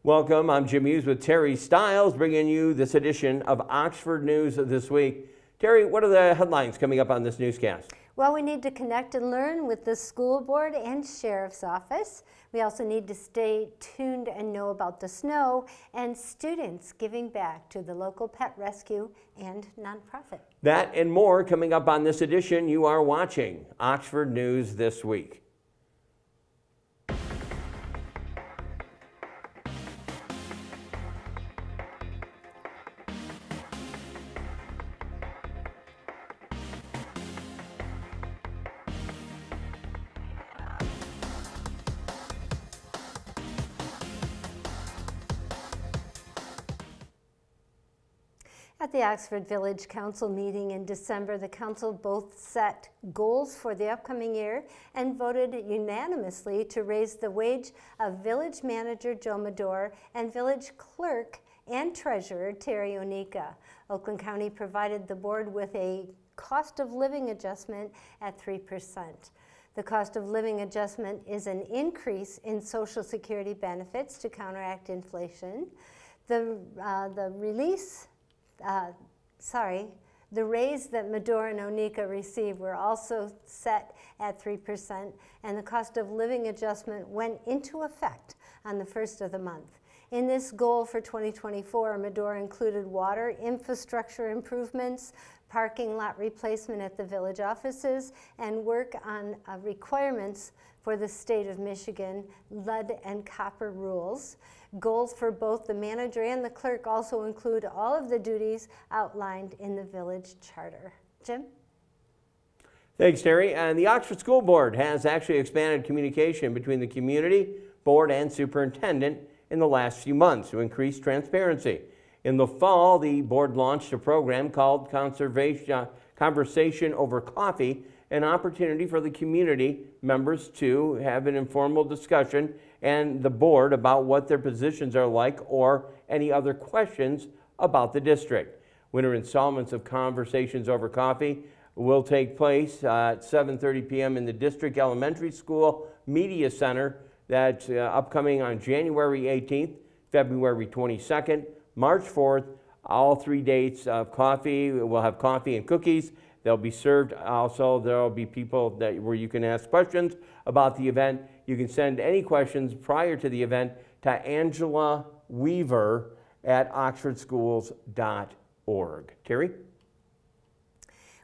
Welcome, I'm Jim Hughes with Terry Stiles, bringing you this edition of Oxford News This Week. Terry, what are the headlines coming up on this newscast? Well, we need to connect and learn with the school board and sheriff's office. We also need to stay tuned and know about the snow and students giving back to the local pet rescue and nonprofit. That and more coming up on this edition. You are watching Oxford News This Week. At the Oxford Village Council meeting in December, the council both set goals for the upcoming year and voted unanimously to raise the wage of village manager Joe Medor and village clerk and treasurer Terry Onika. Oakland County provided the board with a cost of living adjustment at 3%. The cost of living adjustment is an increase in Social Security benefits to counteract inflation. The raise that Medor and Onika received were also set at 3%, and the cost of living adjustment went into effect on the first of the month. In this goal for 2024, Medor included water infrastructure improvements, parking lot replacement at the village offices, and work on requirements for the state of Michigan lead and copper rules. Goals for both the manager and the clerk also include all of the duties outlined in the village charter. Jim? Thanks, Terry. And the Oxford School Board has actually expanded communication between the community, board, and superintendent in the last few months to increase transparency. In the fall, the board launched a program called Conversation Over Coffee, an opportunity for the community members to have an informal discussion and the board about what their positions are like or any other questions about the district. Winter installments of Conversations Over Coffee will take place at 7:30 p.m. in the District Elementary School Media Center. That's upcoming on January 18th, February 22nd, March 4th. All 3 dates of coffee. We'll have coffee and cookies. They'll be served. Also, there will be people where you can ask questions about the event. You can send any questions prior to the event to Angela Weaver at oxfordschools.org. Terry?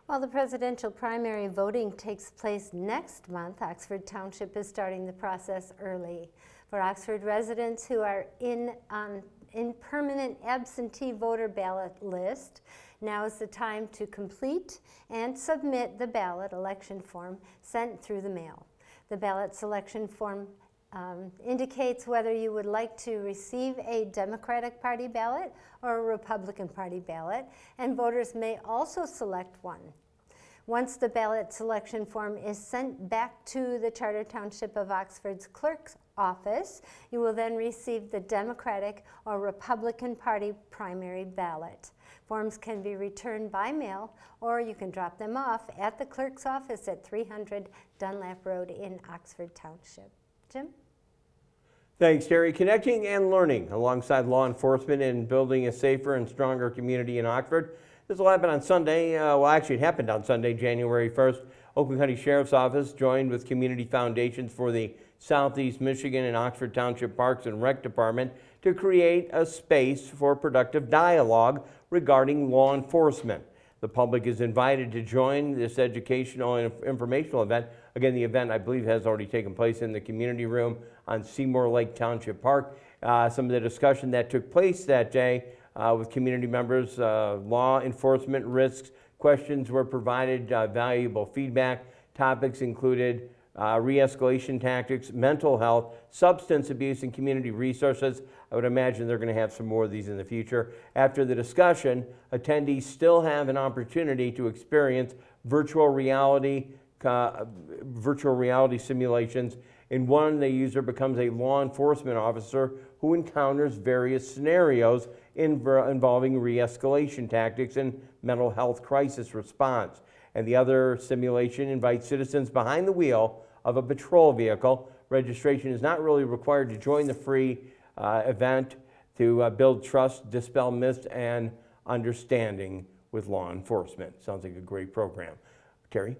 While the presidential primary voting takes place next month, Oxford Township is starting the process early. For Oxford residents who are in permanent absentee voter ballot list, now is the time to complete and submit the ballot election form sent through the mail. The ballot selection form indicates whether you would like to receive a Democratic Party ballot or a Republican Party ballot, and voters may also select one. Once the ballot selection form is sent back to the Charter Township of Oxford's clerk's office, you will then receive the Democratic or Republican Party primary ballot. Forms can be returned by mail, or you can drop them off at the clerk's office at 300 Dunlap Road in Oxford Township. Jim? Thanks, Terry. Connecting and learning alongside law enforcement and building a safer and stronger community in Oxford. This will happen on Sunday. Well, actually, it happened on Sunday, January 1st. Oakland County Sheriff's Office joined with Community Foundations for the Southeast Michigan and Oxford Township Parks and Rec Department to create a space for productive dialogue regarding law enforcement. The public is invited to join this educational and informational event. Again, the event, I believe, has already taken place in the community room on Seymour Lake Township Park. Some of the discussion that took place that day with community members, law enforcement risks, questions were provided, valuable feedback. Topics included re-escalation tactics, mental health, substance abuse, and community resources. I would imagine they're going to have some more of these in the future. After the discussion, attendees still have an opportunity to experience virtual reality simulations. In one, the user becomes a law enforcement officer who encounters various scenarios involving re-escalation tactics and mental health crisis response. And the other simulation invites citizens behind the wheel of a patrol vehicle. Registration is not really required to join the free event to build trust, dispel myths, and understanding with law enforcement. Sounds like a great program. Terry?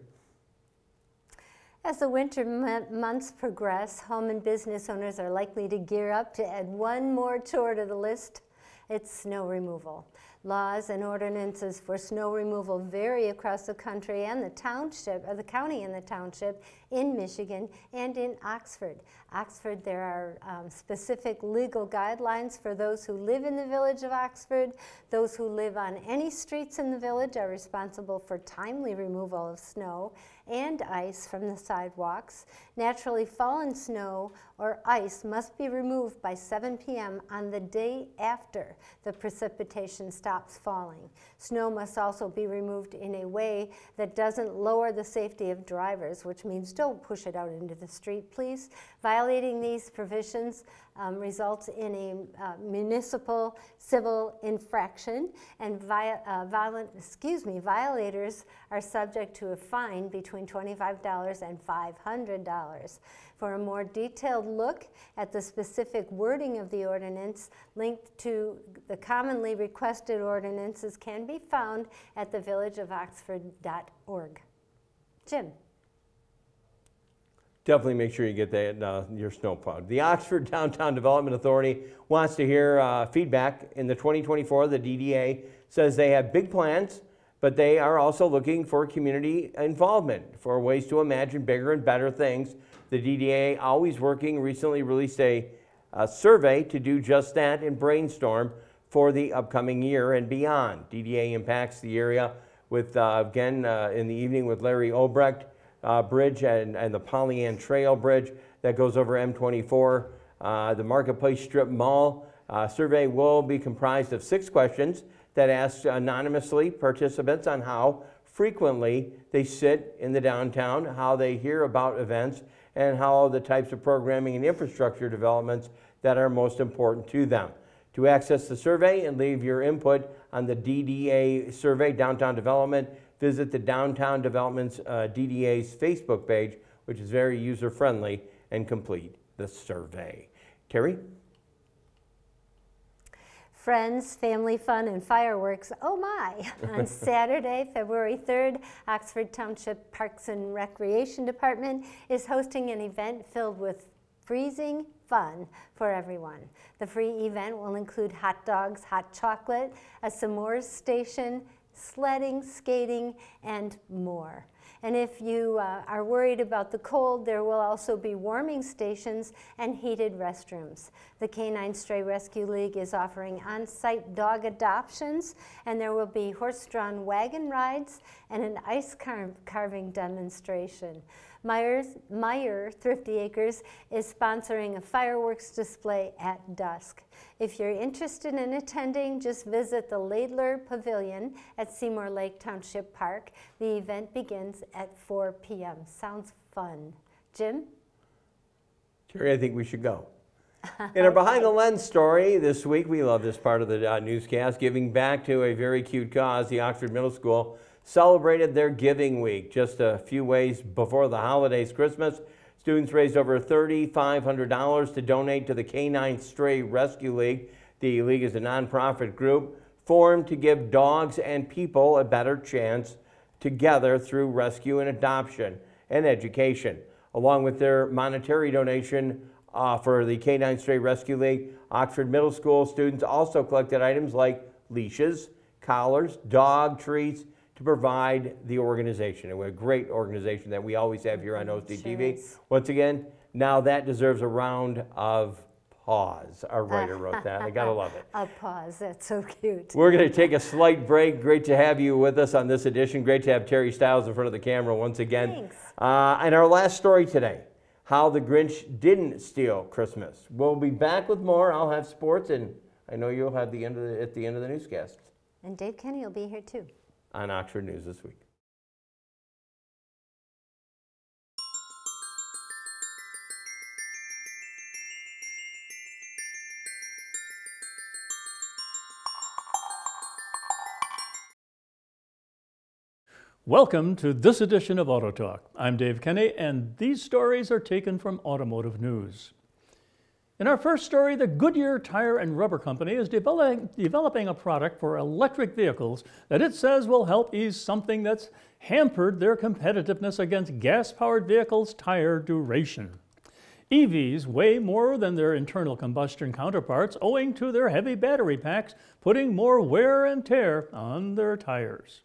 As the winter months progress, home and business owners are likely to gear up to add one more chore to the list. It's snow removal. Laws and ordinances for snow removal vary across the country and the township, or the county and the township in Michigan and in Oxford. Oxford, there are specific legal guidelines for those who live in the village of Oxford. Those who live on any streets in the village are responsible for timely removal of snow and ice from the sidewalks. Naturally fallen snow or ice must be removed by 7 p.m. on the day after the precipitation stops falling. Snow must also be removed in a way that doesn't lower the safety of drivers, which means don't push it out into the street, please. Violating these provisions results in a municipal civil infraction, and violators are subject to a fine between $25 and $500. For a more detailed look at the specific wording of the ordinance, linked to the commonly requested ordinances can be found at thevillageofoxford.org. Jim. Definitely make sure you get that your snow plowed. The Oxford Downtown Development Authority wants to hear feedback. In the 2024, the DDA says they have big plans, but they are also looking for community involvement for ways to imagine bigger and better things. The DDA, always working, recently released a survey to do just that and brainstorm for the upcoming year and beyond. DDA impacts the area with, again, in the evening with Larry Obrecht Bridge and the Pollyann Trail Bridge that goes over M24. The Marketplace Strip Mall survey will be comprised of 6 questions that ask anonymously participants on how frequently they sit in the downtown, how they hear about events, and how the types of programming and infrastructure developments that are most important to them. To access the survey and leave your input on the DDA survey, Downtown Development, visit the Downtown Development's DDA's Facebook page, which is very user-friendly, and complete the survey. Terry? Friends, family fun, and fireworks, oh my! On Saturday, February 3rd, Oxford Township Parks and Recreation Department is hosting an event filled with freezing fun for everyone. The free event will include hot dogs, hot chocolate, a s'mores station, sledding, skating, and more. And if you are worried about the cold, there will also be warming stations and heated restrooms. The Canine Stray Rescue League is offering on-site dog adoptions, and there will be horse-drawn wagon rides and an ice carving demonstration. Meyer Thrifty Acres is sponsoring a fireworks display at dusk. If you're interested in attending, just visit the Laidler Pavilion at Seymour Lake Township Park. The event begins at 4 p.m. Sounds fun. Jim? Terry, I think we should go. In our Behind the Lens story this week, we love this part of the newscast, giving back to a very cute cause. The Oxford Middle School celebrated their Giving Week just a few ways before the holidays, Christmas. Students raised over $3,500 to donate to the Canine Stray Rescue League. The league is a nonprofit group formed to give dogs and people a better chance together through rescue and adoption and education. Along with their monetary donation for the Canine Stray Rescue League, Oxford Middle School students also collected items like leashes, collars, dog treats, to provide the organization. And we're a great organization that we always have here on OCTV. Sure. Once again, now that deserves a round of applause. Our writer wrote that. I gotta love it. Applause, that's so cute. We're gonna take a slight break. Great to have you with us on this edition. Great to have Terry Stiles in front of the camera once again. Thanks. And our last story today, how the Grinch didn't steal Christmas. We'll be back with more. I'll have sports, and I know you'll have at the end of the newscast. And Dave Kenny will be here too. On Oxford News This Week. Welcome to this edition of Auto Talk. I'm Dave Kenny, and these stories are taken from Automotive News. In our first story, the Goodyear Tire and Rubber Company is developing a product for electric vehicles that it says will help ease something that's hampered their competitiveness against gas-powered vehicles' tire duration. EVs weigh more than their internal combustion counterparts owing to their heavy battery packs, putting more wear and tear on their tires.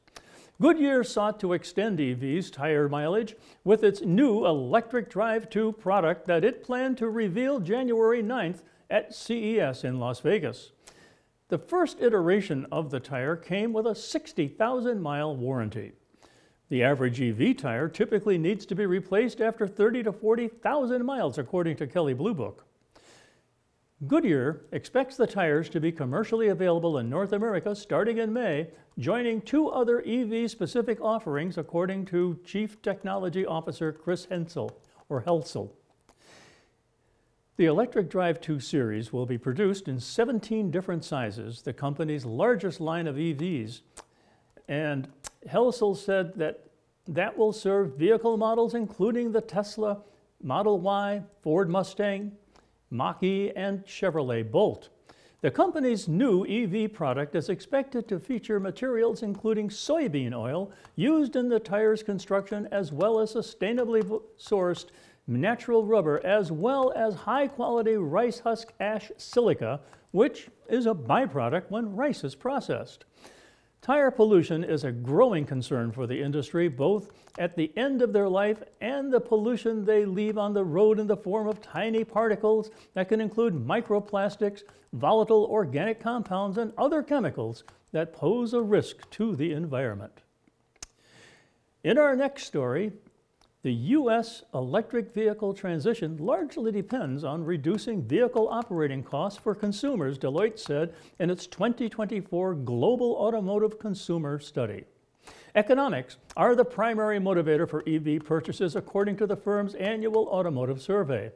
Goodyear sought to extend EVs' tire mileage with its new electric Drive 2 product that it planned to reveal January 9th at CES in Las Vegas. The first iteration of the tire came with a 60,000-mile warranty. The average EV tire typically needs to be replaced after 30,000 to 40,000 miles, according to Kelley Blue Book. Goodyear expects the tires to be commercially available in North America starting in May, joining two other EV-specific offerings, according to Chief Technology Officer Chris Helsel. The electric Drive 2 series will be produced in 17 different sizes, the company's largest line of EVs, and Helsel said that will serve vehicle models including the Tesla Model Y, Ford Mustang, Mach-E, and Chevrolet Bolt. The company's new EV product is expected to feature materials including soybean oil used in the tire's construction, as well as sustainably sourced natural rubber, as well as high-quality rice husk ash silica, which is a byproduct when rice is processed. Tire pollution is a growing concern for the industry, both at the end of their life and the pollution they leave on the road in the form of tiny particles that can include microplastics, volatile organic compounds, and other chemicals that pose a risk to the environment. In our next story, the U.S. electric vehicle transition largely depends on reducing vehicle operating costs for consumers, Deloitte said in its 2024 Global Automotive Consumer Study. Economics are the primary motivator for EV purchases, according to the firm's annual automotive survey.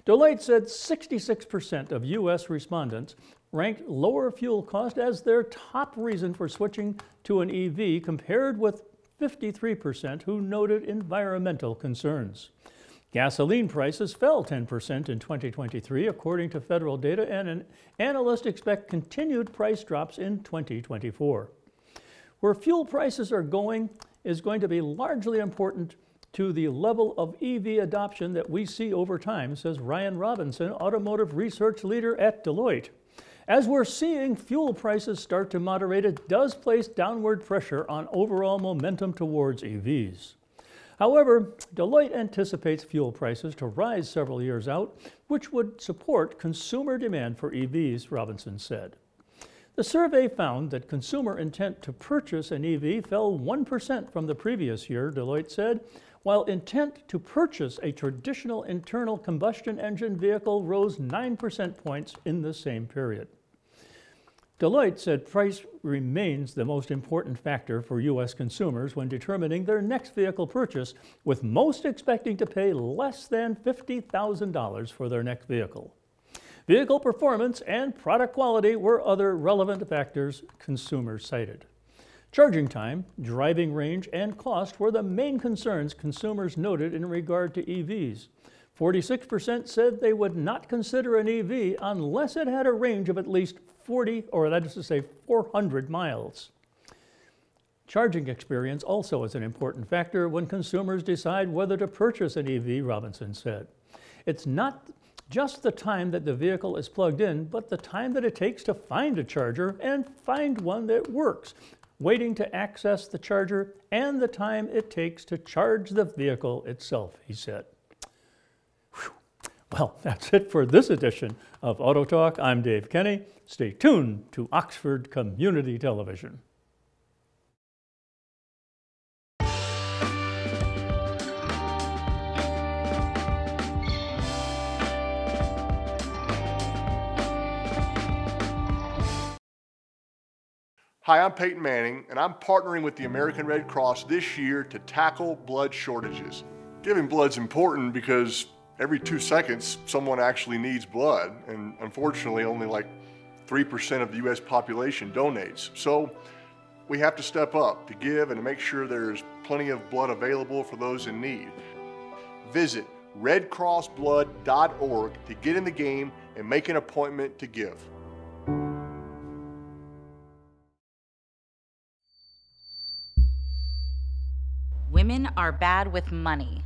Deloitte said 66% of U.S. respondents ranked lower fuel cost as their top reason for switching to an EV, compared with 53% who noted environmental concerns. Gasoline prices fell 10% in 2023, according to federal data, and analysts expect continued price drops in 2024. Where fuel prices are going is going to be largely important to the level of EV adoption that we see over time, says Ryan Robinson, automotive research leader at Deloitte. As we're seeing fuel prices start to moderate, it does place downward pressure on overall momentum towards EVs. However, Deloitte anticipates fuel prices to rise several years out, which would support consumer demand for EVs, Robinson said. The survey found that consumer intent to purchase an EV fell 1% from the previous year, Deloitte said, while intent to purchase a traditional internal combustion engine vehicle rose 9% points in the same period. Deloitte said price remains the most important factor for U.S. consumers when determining their next vehicle purchase, with most expecting to pay less than $50,000 for their next vehicle. Vehicle performance and product quality were other relevant factors consumers cited. Charging time, driving range, and cost were the main concerns consumers noted in regard to EVs. 46% said they would not consider an EV unless it had a range of at least 400 miles. Charging experience also is an important factor when consumers decide whether to purchase an EV, Robinson said. It's not just the time that the vehicle is plugged in, but the time that it takes to find a charger and find one that works, waiting to access the charger, and the time it takes to charge the vehicle itself, he said. Whew. Well, that's it for this edition of Auto Talk. I'm Dave Kenny. Stay tuned to Oxford Community Television. Hi, I'm Peyton Manning, and I'm partnering with the American Red Cross this year to tackle blood shortages. Giving blood's important because every 2 seconds, someone actually needs blood, and unfortunately, only like 3% of the U.S. population donates. So we have to step up to give and to make sure there's plenty of blood available for those in need. Visit redcrossblood.org to get in the game and make an appointment to give. Women are bad with money.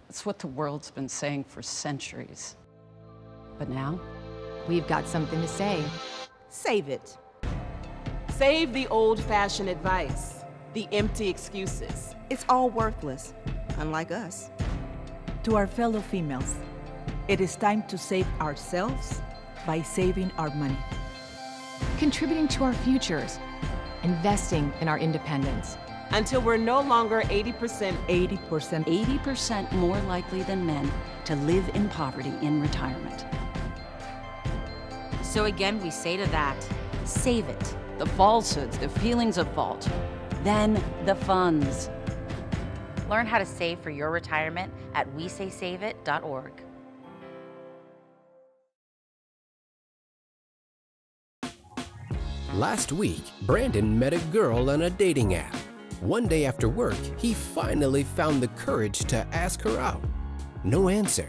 That's what the world's been saying for centuries. But now, we've got something to say. Save it. Save the old-fashioned advice, the empty excuses. It's all worthless, unlike us. To our fellow females, it is time to save ourselves by saving our money. Contributing to our futures, investing in our independence. Until we're no longer 80% 80% more likely than men to live in poverty in retirement. So again, we say to that, save it. The falsehoods, the feelings of fault, then the funds. Learn how to save for your retirement at wesaysaveit.org. Last week, Brandon met a girl on a dating app. One day after work, he finally found the courage to ask her out. No answer.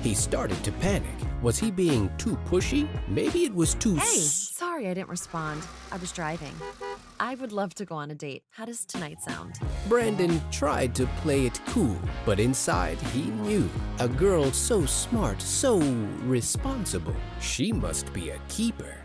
He started to panic. Was he being too pushy? Maybe it was too... Hey, sorry I didn't respond. I was driving. I would love to go on a date. How does tonight sound? Brandon tried to play it cool, but inside he knew. A girl so smart, so responsible. She must be a keeper.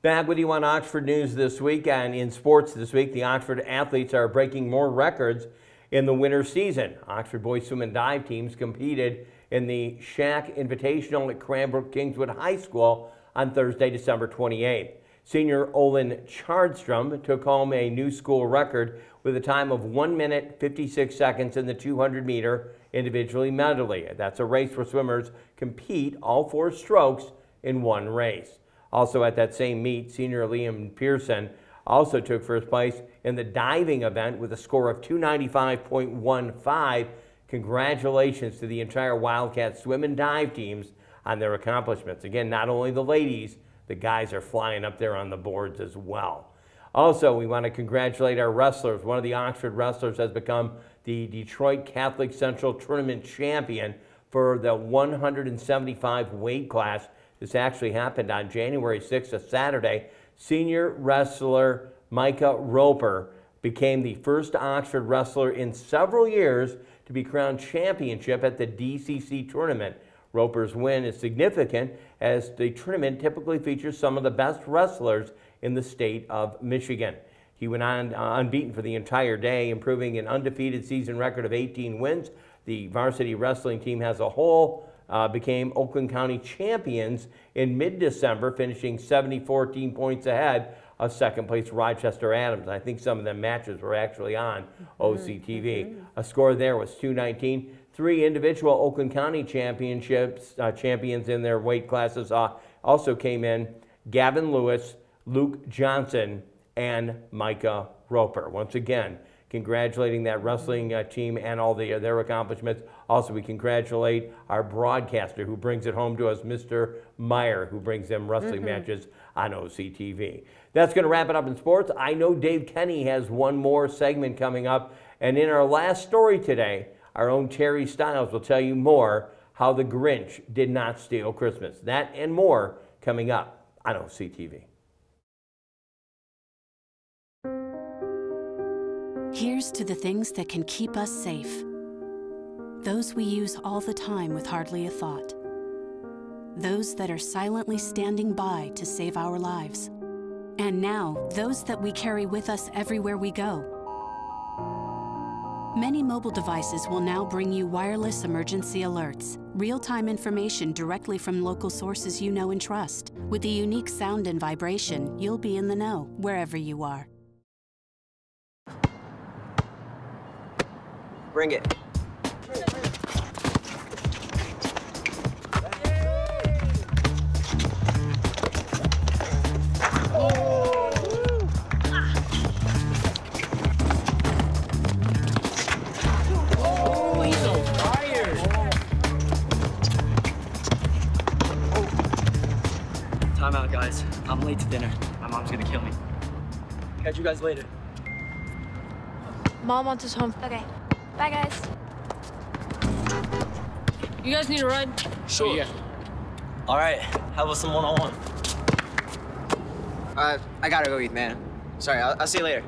Back with you on Oxford News this week, and in sports this week, the Oxford athletes are breaking more records in the winter season. Oxford boys swim and dive teams competed in the Shack Invitational at Cranbrook Kingswood High School on Thursday, December 28th. Senior Olin Chardstrom took home a new school record with a time of 1 minute 56 seconds in the 200-meter individually medley. That's a race where swimmers compete all 4 strokes in one race. Also at that same meet, senior Liam Pearson also took first place in the diving event with a score of 295.15. Congratulations to the entire Wildcat swim and dive teams on their accomplishments. Again, not only the ladies, the guys are flying up there on the boards as well. Also, we want to congratulate our wrestlers. One of the Oxford wrestlers has become the Detroit Catholic Central Tournament champion for the 175 weight class. This actually happened on January 6th, a Saturday. Senior wrestler Micah Roper became the first Oxford wrestler in several years to be crowned championship at the DCC tournament. Roper's win is significant as the tournament typically features some of the best wrestlers in the state of Michigan. He went on unbeaten for the entire day, improving an undefeated season record of 18 wins. The varsity wrestling team as a whole became Oakland County champions in mid-December, finishing 14 points ahead of second place Rochester Adams. I think some of them matches were actually on OCTV. A score there was 219. 3 individual Oakland County champions in their weight classes also came in: Gavin Lewis, Luke Johnson, and Micah Roper. Once again, congratulating that wrestling team and all their accomplishments. Also, we congratulate our broadcaster who brings it home to us, Mr. Meyer, who brings them wrestling matches on OCTV. That's going to wrap it up in sports. I know Dave Kenny has one more segment coming up. And in our last story today, our own Terry Stiles will tell you more how the Grinch did not steal Christmas. That and more coming up on OCTV. Here's to the things that can keep us safe. Those we use all the time with hardly a thought. Those that are silently standing by to save our lives. And now, those that we carry with us everywhere we go. Many mobile devices will now bring you wireless emergency alerts, real-time information directly from local sources you know and trust. With the unique sound and vibration, you'll be in the know, wherever you are. Bring it. Time out, guys. I'm late to dinner. My mom's gonna kill me. Catch you guys later. Mom wants us home. Okay. Bye, guys. You guys need a ride? Sure. Yeah. All right. How about some one-on-one? I gotta go eat, man. Sorry, I'll see you later.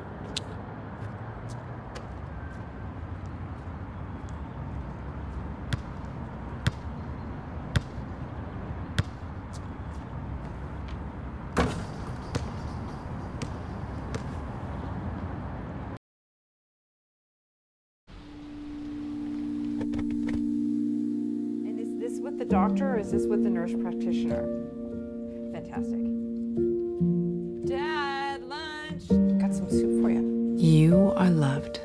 The doctor, or is this with the nurse practitioner? Fantastic. Dad, lunch. Got some soup for you. You are loved.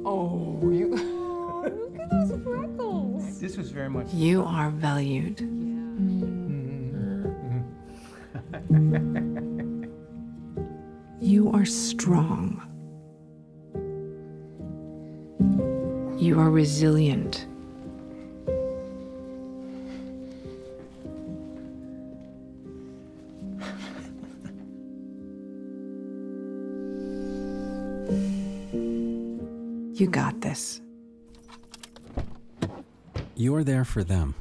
Oh, you. Look at those freckles. This was very much. You are valued. You are strong. You are resilient. You got this. You're there for them.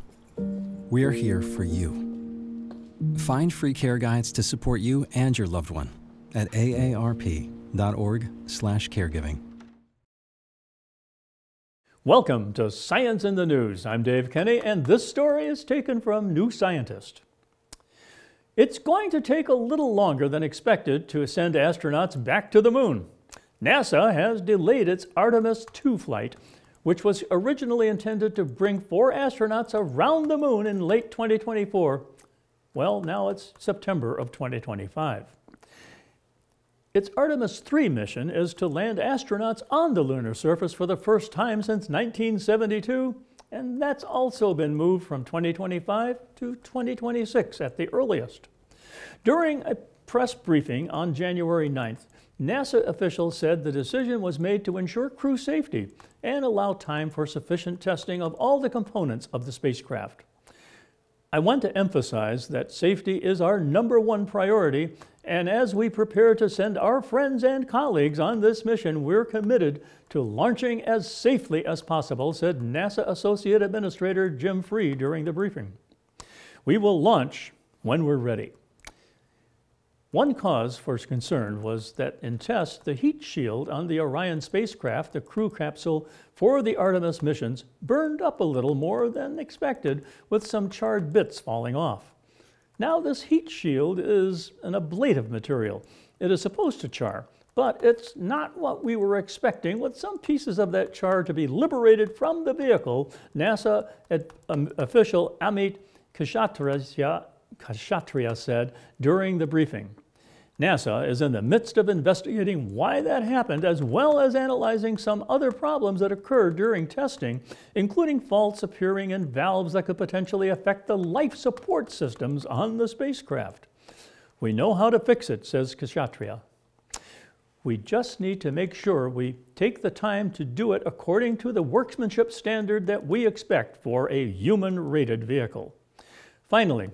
We're here for you. Find free care guides to support you and your loved one at aarp.org/caregiving. Welcome to Science in the News. I'm Dave Kenny, and this story is taken from New Scientist. It's going to take a little longer than expected to send astronauts back to the moon. NASA has delayed its Artemis II flight, which was originally intended to bring 4 astronauts around the moon in late 2024. Well, now it's September of 2025. Its Artemis III mission is to land astronauts on the lunar surface for the first time since 1972, and that's also been moved from 2025 to 2026 at the earliest. During a press briefing on January 9th, NASA officials said the decision was made to ensure crew safety and allow time for sufficient testing of all the components of the spacecraft. I want to emphasize that safety is our #1 priority, and as we prepare to send our friends and colleagues on this mission, we're committed to launching as safely as possible, said NASA Associate Administrator Jim Free during the briefing. We will launch when we're ready. One cause for concern was that in tests, the heat shield on the Orion spacecraft, the crew capsule for the Artemis missions, burned up a little more than expected, with some charred bits falling off. Now, this heat shield is an ablative material. It is supposed to char, but it's not what we were expecting, with some pieces of that char to be liberated from the vehicle, NASA official Amit Kshatriya said during the briefing. NASA is in the midst of investigating why that happened, as well as analyzing some other problems that occurred during testing, including faults appearing in valves that could potentially affect the life support systems on the spacecraft. We know how to fix it, says Kshatriya. We just need to make sure we take the time to do it according to the workmanship standard that we expect for a human-rated vehicle. Finally,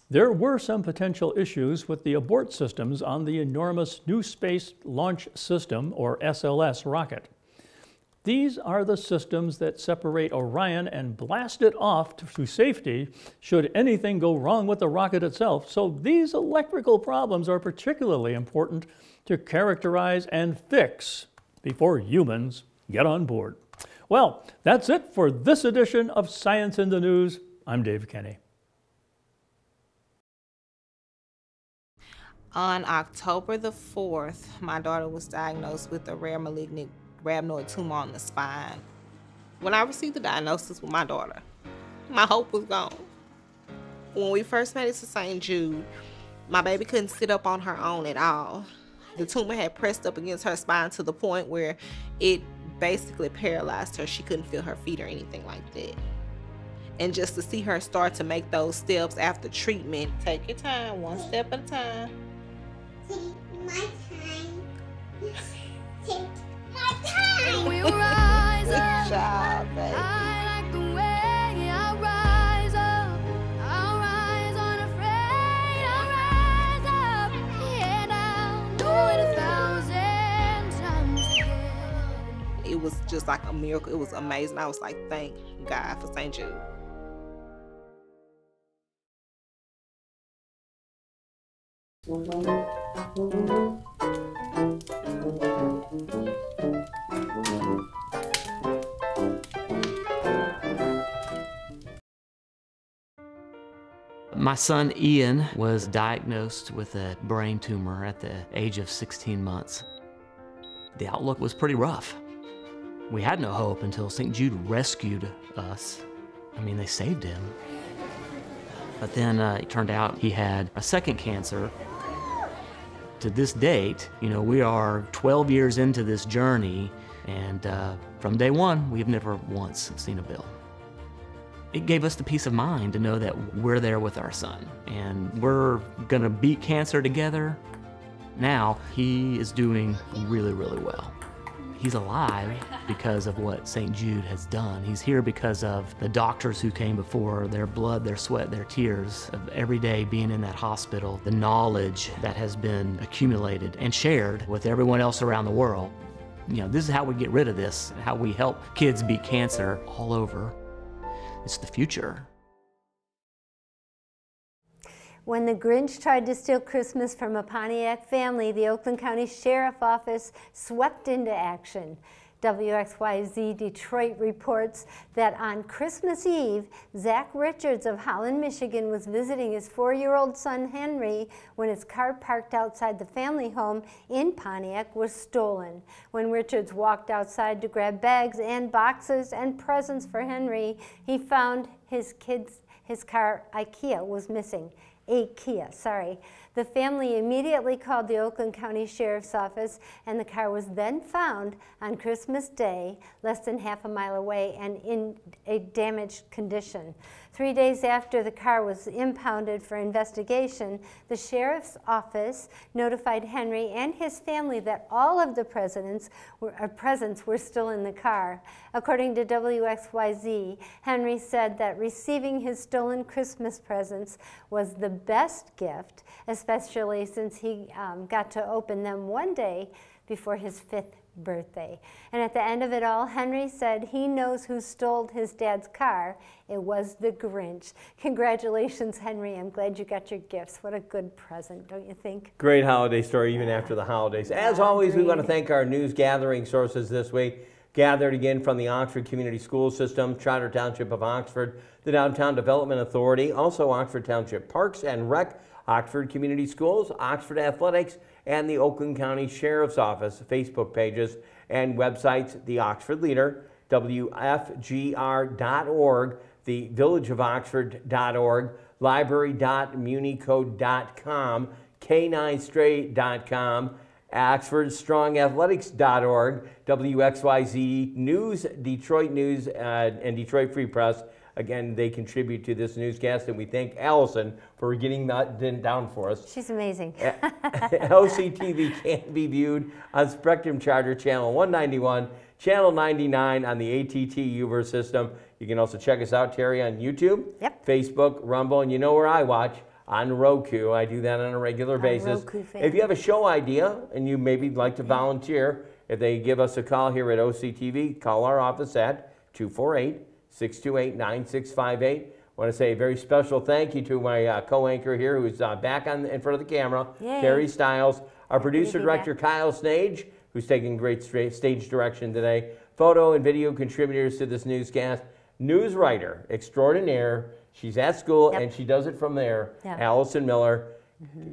there were some potential issues with the abort systems on the enormous New Space Launch System, or SLS, rocket. These are the systems that separate Orion and blast it off to safety should anything go wrong with the rocket itself. So these electrical problems are particularly important to characterize and fix before humans get on board. Well, that's it for this edition of Science in the News. I'm Dave Kenny. On October the 4th, my daughter was diagnosed with a rare malignant rhabdoid tumor on the spine. When I received the diagnosis with my daughter, my hope was gone. When we first made it to St. Jude, my baby couldn't sit up on her own at all. The tumor had pressed up against her spine to the point where it basically paralyzed her. She couldn't feel her feet or anything like that. And just to see her start to make those steps after treatment, take your time, one step at a time. Take my time. Take my time. We'll rise up. Good job, baby. I like the way I rise up. I'll rise unafraid. I'll rise up. And I'll do it 1,000 times. was just like a miracle. It was amazing. I was like, thank God for St. Jude. My son Ian was diagnosed with a brain tumor at the age of 16 months. The outlook was pretty rough. We had no hope until St. Jude rescued us. I mean, they saved him. But then it turned out he had a second cancer. To this date, you know, we are 12 years into this journey, and from day one, we've never once seen a bill. It gave us the peace of mind to know that we're there with our son, and we're gonna beat cancer together. Now, he is doing really, really well. He's alive because of what St. Jude has done. He's here because of the doctors who came before, their blood, their sweat, their tears, of every day being in that hospital, the knowledge that has been accumulated and shared with everyone else around the world. You know, this is how we get rid of this, how we help kids beat cancer all over. It's the future. When the Grinch tried to steal Christmas from a Pontiac family, the Oakland County Sheriff Office swept into action. WXYZ Detroit reports that on Christmas Eve, Zach Richards of Holland, Michigan was visiting his 4-year-old son Henry when his car parked outside the family home in Pontiac was stolen. When Richards walked outside to grab bags and boxes and presents for Henry, he found his car IKEA was missing. The family immediately called the Oakland County Sheriff's Office, and the car was then found on Christmas Day, less than half a mile away and in a damaged condition. 3 days after the car was impounded for investigation, the Sheriff's Office notified Henry and his family that all of the presents were still in the car. According to WXYZ, Henry said that receiving his stolen Christmas presents was the best gift, especially since he got to open them one day before his 5th birthday. And at the end of it all, Henry said he knows who stole his dad's car. It was the Grinch. Congratulations, Henry. I'm glad you got your gifts. What a good present, don't you think? Great holiday story, even after the holidays. As always, we want to thank our news gathering sources this week. Gathered again from the Oxford Community School System, Charter Township of Oxford, the Downtown Development Authority, also Oxford Township Parks and Rec, Oxford Community Schools, Oxford Athletics, and the Oakland County Sheriff's Office Facebook pages and websites, the Oxford Leader, WFGR.org, the villageofoxford.org, library.municode.com, K9straight.com, OxfordStrongAthletics.org, WXYZ News, Detroit News, and Detroit Free Press. Again, they contribute to this newscast, and we thank Allison for getting that down for us. She's amazing. OCTV can be viewed on Spectrum Charter Channel 191, Channel 99 on the ATT Uver system. You can also check us out, Terry, on YouTube, Facebook, Rumble, and you know where I watch? On Roku. I do that on a regular basis. If you have a show idea and you maybe like to volunteer, if they give us a call here at OCTV, call our office at 248-628-9658. I want to say a very special thank you to my co-anchor here who's back in front of the camera, Terry Stiles, our producer director Kyle Snage, who's taking great stage direction today, photo and video contributors to this newscast, news writer extraordinaire. She's at school and she does it from there. Allison Miller,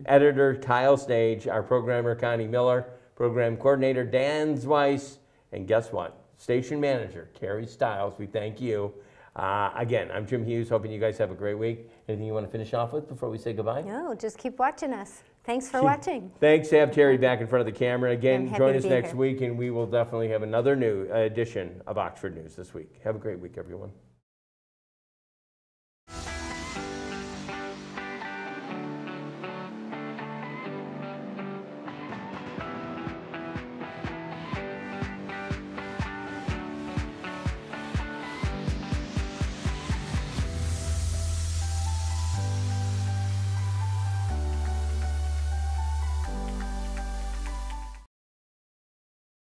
editor Kyle Snage, our programmer Connie Miller, program coordinator Dan Zweiss, and guess what? Station manager Terry Stiles. We thank you. Again, I'm Jim Hughes, hoping you guys have a great week. Anything you want to finish off with before we say goodbye? No, just keep watching us. Thanks for watching. Thanks to have Terry back in front of the camera. Again, join us next week, and we will definitely have another new edition of Oxford News this week. Have a great week, everyone.